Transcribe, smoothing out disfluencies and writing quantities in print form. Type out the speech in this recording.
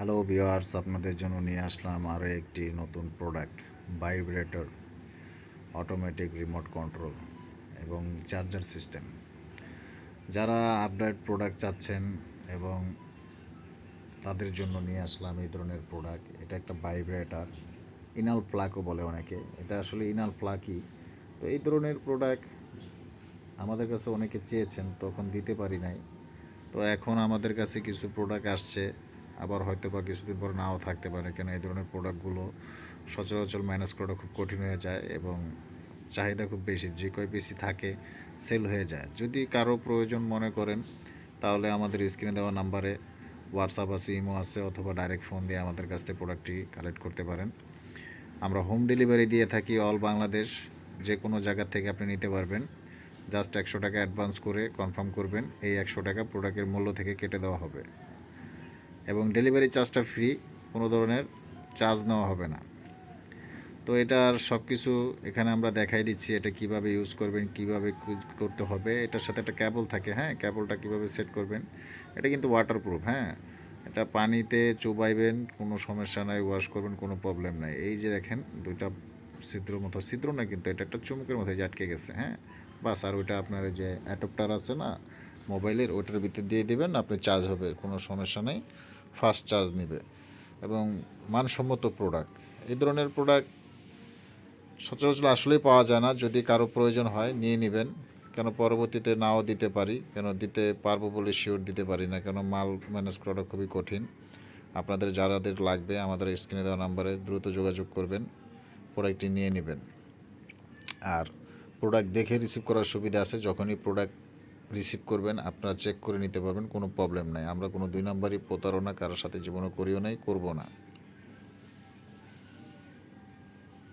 Hello viewers, আপনাদের জন্য নিয়ে আসলাম আরও একটি নতুন product, vibrator automatic remote control এবং চার্জার সিস্টেম। যারা আপডেট প্রোডাক্ট চাচ্ছেন এবং তাদের জন্য নিয়ে আসলাম এই ধরনের প্রোডাক্ট। এটা একটা ভাইব্রেটর, ইনাল প্লাগও বলে অনেকে। এটা আসলে ইনাল প্লাগই। তো এই ধরনের প্রোডাক্ট আমাদের কাছে অনেকে চেয়েছেন, তখন দিতে পারি নাই। তো এখন আমাদের কাছে কিছু প্রোডাক্ট আসছে, আবার হয়তো বা কিছুদিন পর নাও থাকতে পারে, কেন এই ধরনের প্রোডাক্টগুলো সচরাচর ম্যানেজ করাটা খুব কঠিন হয়ে যায় এবং চাহিদা খুব বেশি। যে কয় পিসি থাকে সেল হয়ে যায়। যদি কারো প্রয়োজন মনে করেন তাহলে আমাদের স্ক্রিনে দেওয়া নাম্বারে হোয়াটসঅ্যাপ আছে, ইমো আছে, অথবা ডাইরেক্ট ফোন দিয়ে আমাদের কাছ থেকে প্রোডাক্টটি কালেক্ট করতে পারেন। আমরা হোম ডেলিভারি দিয়ে থাকি অল বাংলাদেশ। যে কোনো জায়গা থেকে আপনি নিতে পারবেন। জাস্ট 100 টাকা অ্যাডভান্স করে কনফার্ম করবেন, এই 100 টাকা প্রোডাক্টের মূল্য থেকে কেটে দেওয়া হবে এবং ডেলিভারি চার্জটা ফ্রি, কোনো ধরনের চার্জ নেওয়া হবে না। তো এটার সব কিছু এখানে আমরা দেখাই দিচ্ছি, এটা কিভাবে ইউজ করবেন, কিভাবে করতে হবে। এটার সাথে একটা কেবল থাকে, হ্যাঁ, কেবলটা কিভাবে সেট করবেন। এটা কিন্তু ওয়াটারপ্রুফ, হ্যাঁ, এটা পানিতে চুবাইবেন, কোনো সমস্যা নাই, ওয়াশ করবেন, কোনো প্রবলেম নাই। এই যে দেখেন দুইটা ছিদ্রের মতো, ছিদ্র না কিন্তু এটা একটা চুমুকের মতো যে আটকে গেছে, হ্যাঁ, বাস। আর ওইটা আপনার যে অ্যাডাপ্টার আছে না মোবাইলের, ওইটার ভিতর দিয়ে দেবেন, আপনি চার্জ হবে, কোনো সমস্যা নেই, ফাস্ট চার্জ নেবে এবং মানসম্মত প্রোডাক্ট। এই ধরনের প্রোডাক্ট সচরাচর আসলেই পাওয়া যায় না। যদি কারো প্রয়োজন হয় নিয়ে নেবেন, কেন পরবর্তীতে নাও দিতে পারি, কেন দিতে পারবো বলে শিওর দিতে পারি না, কেন মাল ম্যানেজ করাটা খুবই কঠিন। আপনাদের যাদের লাগবে আমাদের স্ক্রিনে দেওয়া নাম্বারে দ্রুত যোগাযোগ করবেন, প্রোডাক্টটি নিয়ে নেবেন। আর প্রোডাক্ট দেখে রিসিভ করার সুবিধা আছে, যখনই প্রোডাক্ট রিসিভ করবেন আপনারা চেক করে নিতে পারবেন, কোনো প্রবলেম নাই। আমরা কোনো দুই নাম্বারই প্রতারণা কারোর সাথে জীবনে করিও নাই, করবো না।